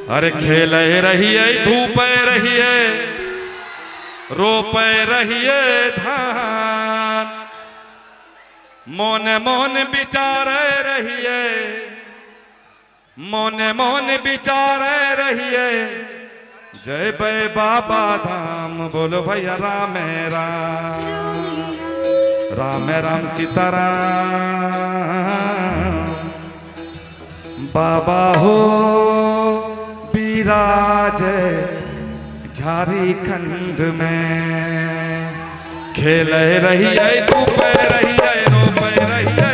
अरे खेले रहिए धूपे रहिए रोपे रहिए धान, मोने मोन विचारे रहिए, मोने मोन विचारे रहिए। जय बै बाबा धाम, बोलो भैया राम राम, राम राम सीताराम। बाबा हो विराज झारखंड में, खेले रहिए धूपे रहिए रोपे रहिए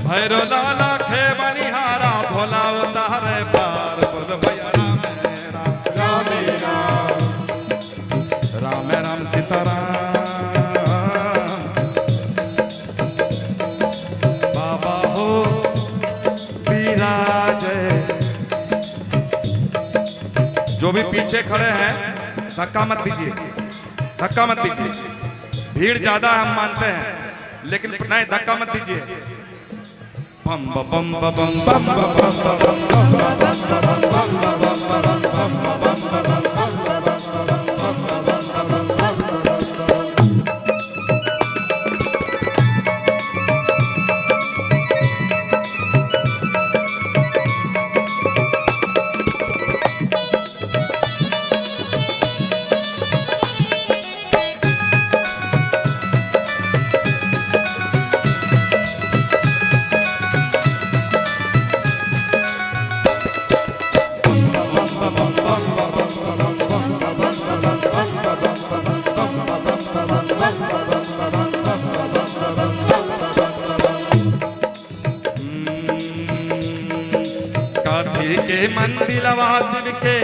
भैरो लाला खे बनिहारा, भोला उतारे पार, बोलो भैया राम राम राम राम राम सीताराम। बाबा हो विराज। जो भी पीछे खड़े हैं धक्का मत दीजिए, धक्का मत दीजिए। भीड़ ज्यादा हम मानते हैं लेकिन नहीं, धक्का मत दीजिए। बम बम बम बम बम बम के मंदिलवा शिव के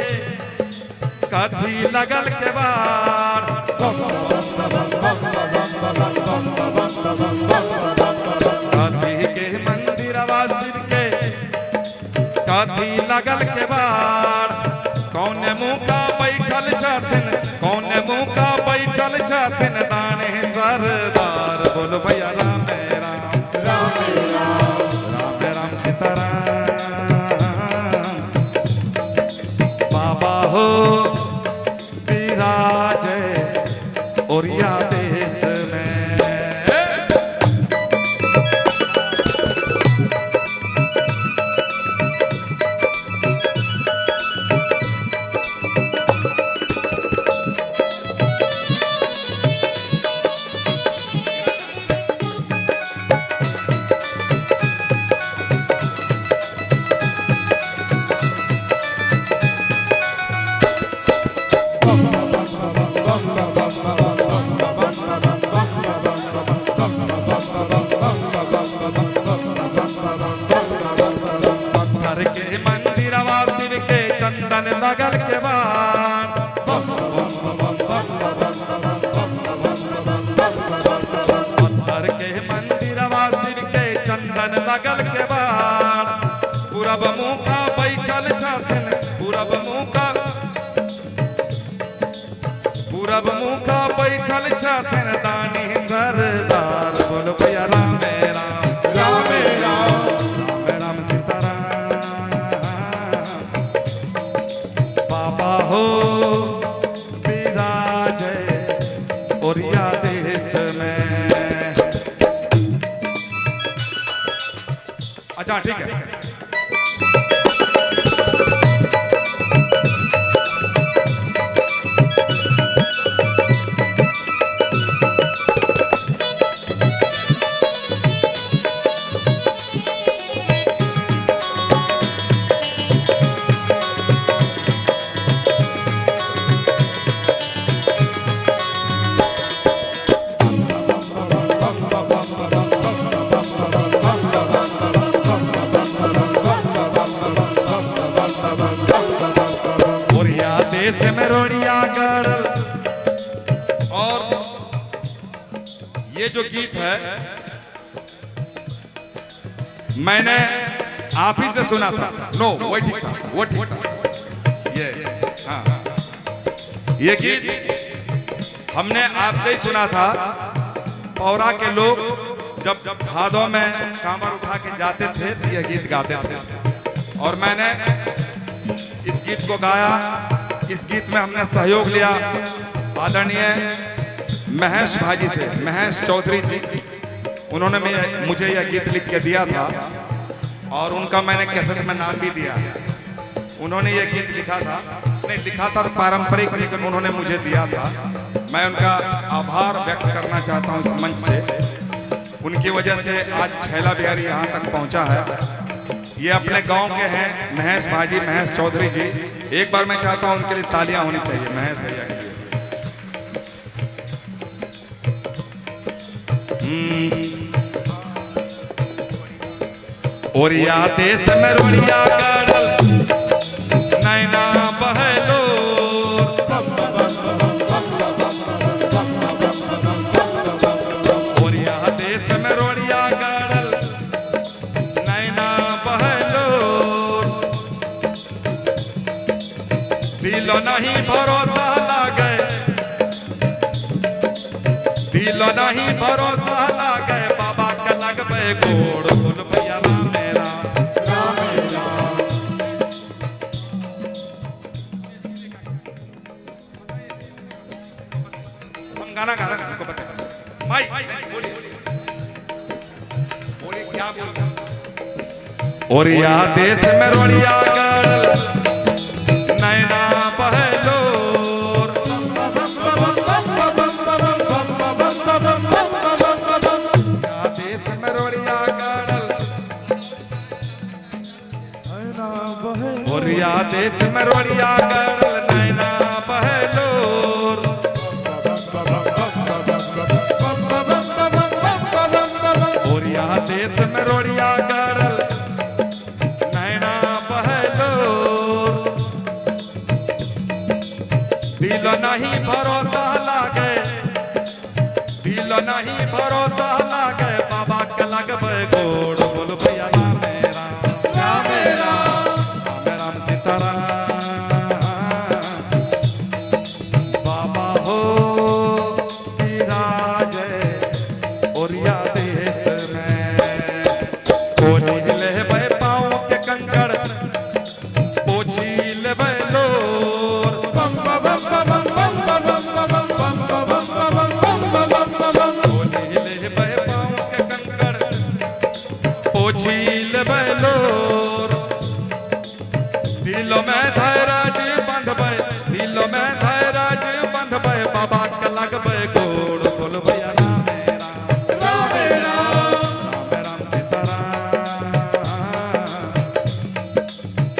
कथी लगल के बार, कथी के मंदिलवा शिव के कथी लगल के बार कौन मुँह का बैठल छथिन कौन मुँह का बैठल छथिन दाने सरदार बोलो भैया राम राम राम राम राम राम सीताराम बाबा हो विराज ओरिया देश में पत्थर के मंदिरवा शिव के चंदन लगल के बाद पत्थर के मंदिरवा शिव के चंदन लगल के बाद पूरब मुँह का बैठल छथिन पूरब मुँह का बैठल छथिन दानी सरदार बोलो भैया राम राम राम राम राम राम सीताराम बाबा हो विराज ओरिया देश में। अच्छा ठीक है ओरिया देश में रोड़िया गड़ल। और ये जो गीत है मैंने आप ही से सुना था। नो वो ठीक था वो ठीक था ये हाँ ये गीत हमने आपसे ही सुना था। पौरा के लोग जब भादों में कांवर उठा के जाते थे तो ये गीत गाते थे और मैंने इस गीत को गाया। इस गीत में हमने सहयोग लिया आदरणीय महेश भाजी से, महेश चौधरी जी। उन्होंने मुझे यह गीत लिख के दिया था और उनका मैंने कैसेट में नाम भी दिया। उन्होंने ये गीत लिखा था, नहीं लिखा था पारंपरिक, लेकिन उन्होंने मुझे दिया था। मैं उनका आभार व्यक्त करना चाहता हूँ इस मंच से। उनकी वजह से आज छैला बिहारी यहाँ तक पहुँचा है। ये अपने गांव के हैं महेश भाजी, महेश चौधरी जी। एक बार मैं चाहता हूँ उनके लिए तालियां होनी चाहिए महेश भैया के लिए। ओरिया देश में रोड़िया गड़ल नैना बहलो ओरिया देश में रोड़िया गड़ल नैना बहलो दिलो नहीं भरोसा लागे दिलो नहीं भरोसा लागे बाबा के लगबे गोड़ बोल भैया राम राम राम हम गाना गा रहे हैं हमको बता माइक बोलिए बोलिए क्या बोल रहे हैं। ओरिया देश में रोड़िया गड़ल नैना बहलो देश में रोड़िया गड़ल ओरिया देश में रोड़िया गड़ल नैना बहलो ओरिया देश में रोड़िया गड़ल नैना बहलो दिल नहीं भरोसा लागे दिल नहीं भरोसा लागे बाबा के लगबे गोड़ बोल भैया राम राम राम दिलों में धैराज बंधबे, दिलों में धैराज बंधबे, बाबा के लगबे गोड़ बोलबे राम राम राम राम सीताराम।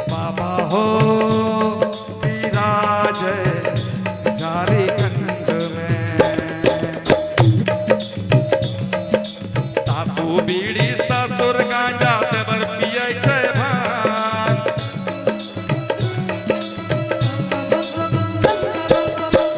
बाबा हो विराज झारखंड में, सासू बीड़ी ससुर गांजा देवर पिए छै भांग।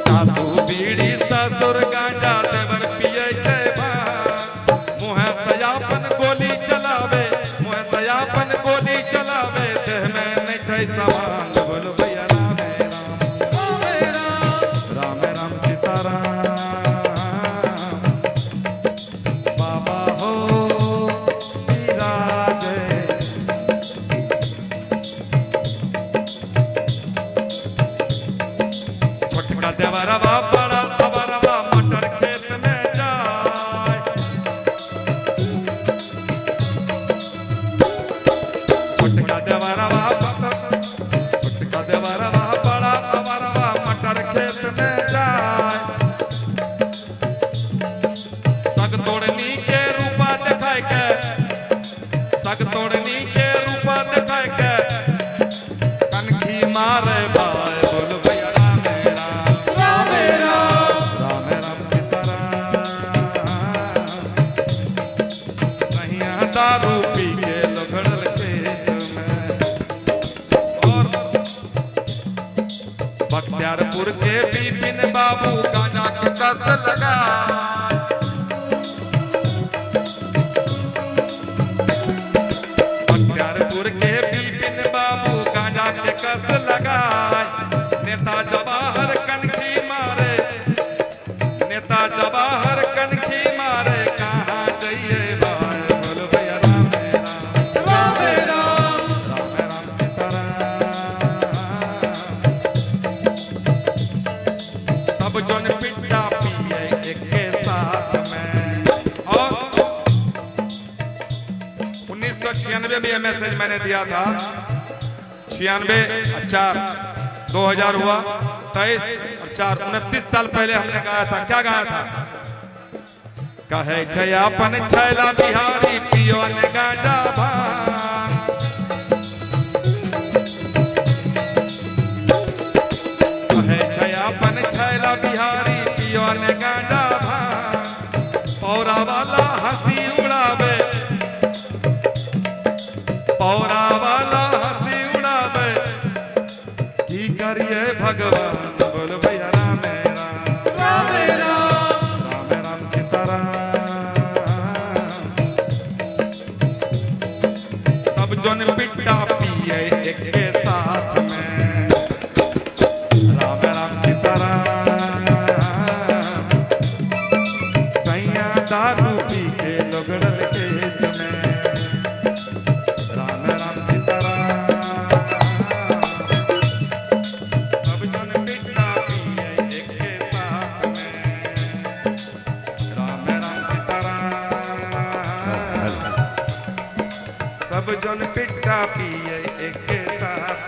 सासू बीड़ी ससुर गांजा देवर पिए छै भांग। मुँह से अपन गोली चलावे, मुँह से अपन गोली चलावे, देह में नहीं छै सवांग बोल भैया राम राम राम सीताराम। बाबा हो विराज, छोटका देवरवा बड़ा अवरवा मटर खेत में जाए। छोटका देवरवा छोटका देवरवा बड़ा अवरवा मटर खेत में जाए। सग तोड़नी के रूपा देखाय के, सग तोड़नी के रूपा देखाय के, कनखी मारे बाय बोल भैया राम राम सीताराम। सहिया दारू पी के लोघड़ल पेट में। और बख्तियारपुर के बिपिन बाबू गाना के कस लगा। बख्तियारपुर के बिपिन बाबू गांजा के कस लगाए। नेता जवाहर कनखी मारे, नेता जवाहर कनखी मारे, कहाँ जाइए भाई बोल भैया राम राम सीताराम। सब जन पिट्टा पिए एक के साथ में। और 1996 में ये मैसेज मैंने दिया था, 96/4/2000 हुआ, 23 और 4 29 साल पहले हमने गाया था। क्या गाया था? कहे छै अपन छैला बिहारी पियो ने गांजा भांग। कहे छै अपन छैला बिहारी पियो ने गांजा भांग। पौरा वाला हंसी उड़ावे, पौरा वाला हंसी उड़ावे, की करिए भगवान बोल भैया राम राम सीताराम। सब जन पिट्टा पिए एक के साथ में, राम सीताराम। सैया दारू पी के लोगड़ल खेत में, राम सीताराम। सब जन पिट्टा पिए एक के साथ में, राम सीताराम। सब जन पिट्टा पिए एक के साथ